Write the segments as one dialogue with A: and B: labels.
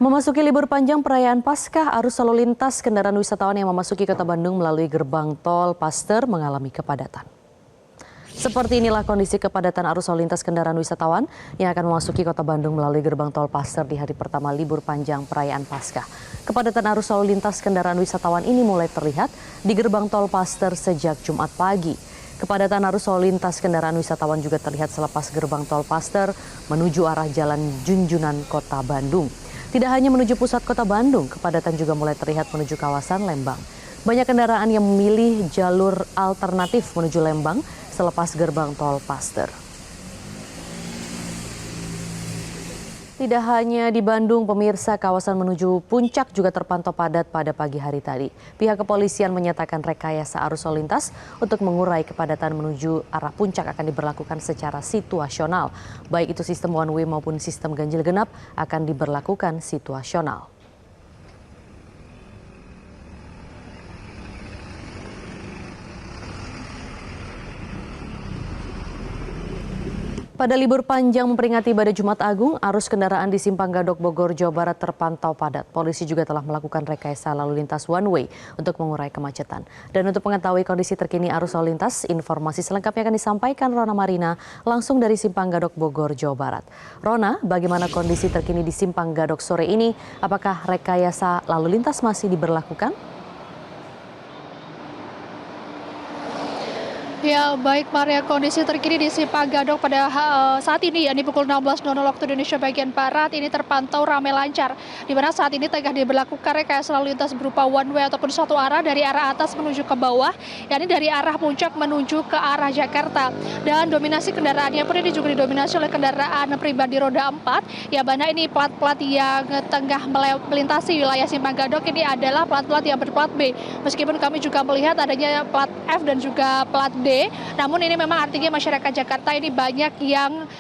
A: Memasuki libur panjang perayaan Paskah, arus lalu lintas kendaraan wisatawan yang memasuki Kota Bandung melalui gerbang tol Paster mengalami kepadatan. Seperti inilah kondisi kepadatan arus lalu lintas kendaraan wisatawan yang akan memasuki Kota Bandung melalui gerbang tol Paster di hari pertama libur panjang perayaan Paskah. Kepadatan arus lalu lintas kendaraan wisatawan ini mulai terlihat di gerbang tol Paster sejak Jumat pagi. Kepadatan arus lalu lintas kendaraan wisatawan juga terlihat selepas gerbang tol Paster menuju arah Jalan Junjunan Kota Bandung. Tidak hanya menuju pusat Kota Bandung, kepadatan juga mulai terlihat menuju kawasan Lembang. Banyak kendaraan yang memilih jalur alternatif menuju Lembang selepas gerbang tol Paster. Tidak hanya di Bandung, pemirsa, kawasan menuju Puncak juga terpantau padat pada pagi hari tadi. Pihak kepolisian menyatakan rekayasa arus lalu lintas untuk mengurai kepadatan menuju arah Puncak akan diberlakukan secara situasional. Baik itu sistem one way maupun sistem ganjil genap akan diberlakukan situasional. Pada libur panjang memperingati ibadah Jumat Agung, arus kendaraan di Simpang Gadok Bogor, Jawa Barat terpantau padat. Polisi juga telah melakukan rekayasa lalu lintas one way untuk mengurai kemacetan. Dan untuk mengetahui kondisi terkini arus lalu lintas, informasi selengkapnya akan disampaikan Rona Marina langsung dari Simpang Gadok Bogor, Jawa Barat. Rona, bagaimana kondisi terkini di Simpang Gadok sore ini? Apakah rekayasa lalu lintas masih diberlakukan?
B: Ya, baik Maria, kondisi terkini di Simpang Gadok pada saat ini, yakni pukul 16.00 waktu Indonesia bagian Barat, ini terpantau ramai lancar. Di mana saat ini tengah diberlakukan rekayasa lalu lintas berupa one way ataupun satu arah dari arah atas menuju ke bawah, yakni dari arah Puncak menuju ke arah Jakarta. Dan dominasi kendaraannya pun ini juga didominasi oleh kendaraan pribadi roda 4. Ya, mana ini plat-plat yang tengah melintasi wilayah Simpang Gadok ini adalah plat-plat yang berplat B. Meskipun kami juga melihat adanya plat F dan juga plat D. Namun ini memang artinya masyarakat Jakarta ini banyak yang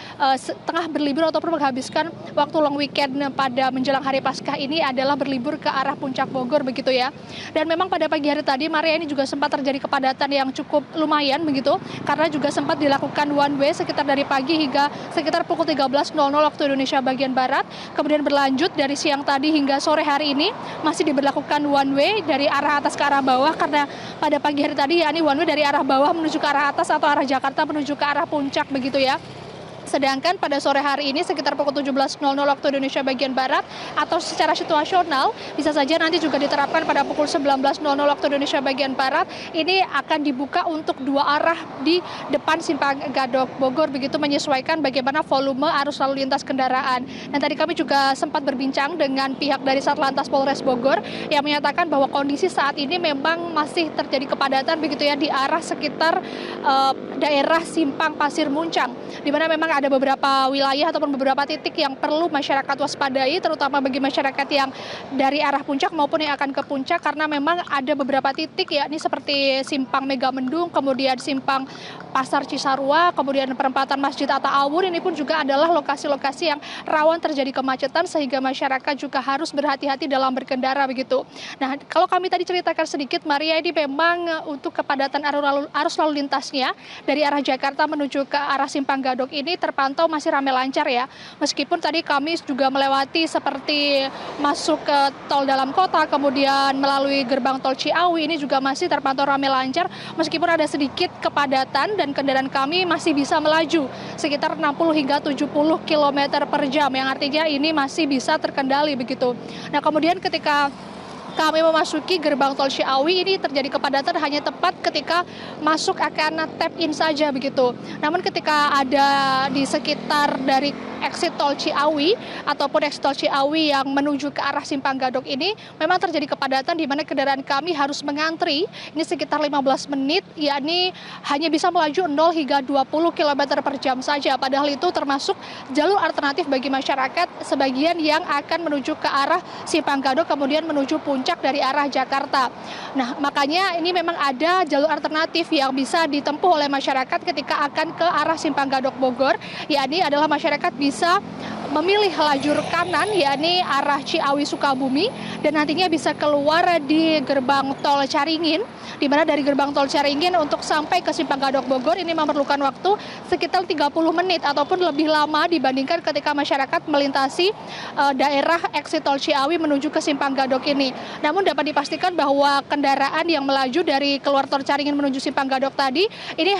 B: tengah berlibur ataupun menghabiskan waktu long weekend pada menjelang hari Paskah ini adalah berlibur ke arah Puncak Bogor begitu ya. Dan memang pada pagi hari tadi Maria, ini juga sempat terjadi kepadatan yang cukup lumayan begitu, karena juga sempat dilakukan one way sekitar dari pagi hingga sekitar pukul 13.00 waktu Indonesia bagian Barat. Kemudian berlanjut dari siang tadi hingga sore hari ini masih diberlakukan one way dari arah atas ke arah bawah, karena pada pagi hari tadi yakni one way dari arah bawah menuju ke arah atas atau arah Jakarta menuju ke arah Puncak begitu ya. Sedangkan pada sore hari ini sekitar pukul 17.00 waktu Indonesia bagian Barat atau secara situasional bisa saja nanti juga diterapkan pada pukul 19.00 waktu Indonesia bagian Barat, ini akan dibuka untuk dua arah di depan Simpang Gadok Bogor begitu, menyesuaikan bagaimana volume arus lalu lintas kendaraan. Dan tadi kami juga sempat berbincang dengan pihak dari Satlantas Polres Bogor yang menyatakan bahwa kondisi saat ini memang masih terjadi kepadatan begitu ya di arah sekitar daerah Simpang Pasir Muncang, di mana memang ada beberapa wilayah ataupun beberapa titik yang perlu masyarakat waspadai, terutama bagi masyarakat yang dari arah Puncak maupun yang akan ke Puncak, karena memang ada beberapa titik yakni seperti Simpang Megamendung, kemudian Simpang Pasar Cisarua, kemudian perempatan Masjid Atta-Awun, ini pun juga adalah lokasi-lokasi yang rawan terjadi kemacetan sehingga masyarakat juga harus berhati-hati dalam berkendara begitu. Nah, kalau kami tadi ceritakan sedikit Maria, ini memang untuk kepadatan arus lalu lintasnya dari arah Jakarta menuju ke arah Simpang Gadok ini terpantau masih ramai lancar ya. Meskipun tadi kami juga melewati seperti masuk ke tol dalam kota, kemudian melalui gerbang tol Ciawi, ini juga masih terpantau ramai lancar. Meskipun ada sedikit kepadatan dan kendaraan kami masih bisa melaju sekitar 60 hingga 70 km per jam, yang artinya ini masih bisa terkendali begitu. Nah, kemudian ketika kami memasuki gerbang tol Ciawi, ini terjadi kepadatan hanya tepat ketika masuk akan tap in saja begitu. Namun ketika ada di sekitar dari exit tol Ciawi ataupun exit tol Ciawi yang menuju ke arah Simpang Gadok ini memang terjadi kepadatan, di mana kendaraan kami harus mengantri ini sekitar 15 menit, yakni hanya bisa melaju 0 hingga 20 km per jam saja. Padahal itu termasuk jalur alternatif bagi masyarakat sebagian yang akan menuju ke arah Simpang Gadok kemudian menuju Puncak dari arah Jakarta. Nah, makanya ini memang ada jalur alternatif yang bisa ditempuh oleh masyarakat ketika akan ke arah Simpang Gadok Bogor, yakni adalah masyarakat bisa memilih lajur kanan, yakni arah Ciawi Sukabumi, dan nantinya bisa keluar di gerbang tol Caringin, di mana dari gerbang tol Caringin untuk sampai ke Simpang Gadok Bogor ini memerlukan waktu sekitar 30 menit ataupun lebih lama dibandingkan ketika masyarakat melintasi daerah eksit tol Ciawi menuju ke Simpang Gadok ini. Namun dapat dipastikan bahwa kendaraan yang melaju dari keluar tol Caringin menuju Simpang Gadok tadi ini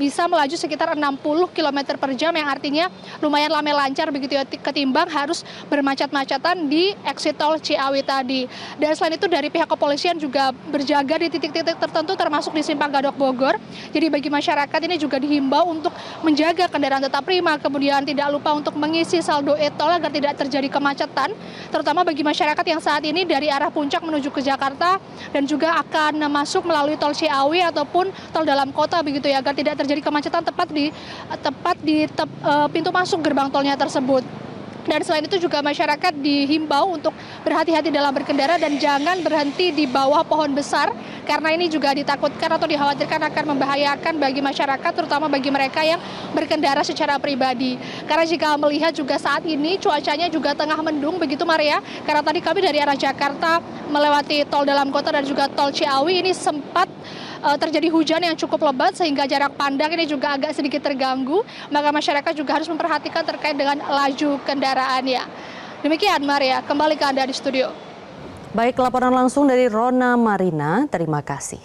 B: bisa melaju sekitar 60 km per jam, yang artinya lumayan lancar begitu ya, ketimbang harus bermacet-macetan di eksit tol Ciawi tadi. Dan selain itu dari pihak kepolisian juga berjaga di titik-titik tertentu termasuk di Simpang Gadok Bogor. Jadi bagi masyarakat ini juga dihimbau untuk menjaga kendaraan tetap prima, kemudian tidak lupa untuk mengisi saldo e-tol agar tidak terjadi kemacetan, terutama bagi masyarakat yang saat ini dari arah Puncak menuju ke Jakarta dan juga akan masuk melalui tol Ciawi ataupun tol dalam kota begitu ya, agar tidak terjadi kemacetan tepat di pintu masuk gerbang tolnya tersebut. Dan selain itu juga masyarakat dihimbau untuk berhati-hati dalam berkendara dan jangan berhenti di bawah pohon besar, karena ini juga ditakutkan atau dikhawatirkan akan membahayakan bagi masyarakat, terutama bagi mereka yang berkendara secara pribadi. Karena jika melihat juga saat ini cuacanya juga tengah mendung begitu Maria, karena tadi kami dari arah Jakarta melewati tol dalam kota dan juga tol Ciawi ini sempat terjadi hujan yang cukup lebat sehingga jarak pandang ini juga agak sedikit terganggu, maka masyarakat juga harus memperhatikan terkait dengan laju kendaraannya. Demikian Maria, kembali ke Anda di studio.
A: Baik, laporan langsung dari Rona Marina, terima kasih.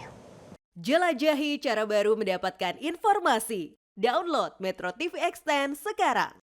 C: Jelajahi cara baru mendapatkan informasi. Download Metro TV Extend sekarang.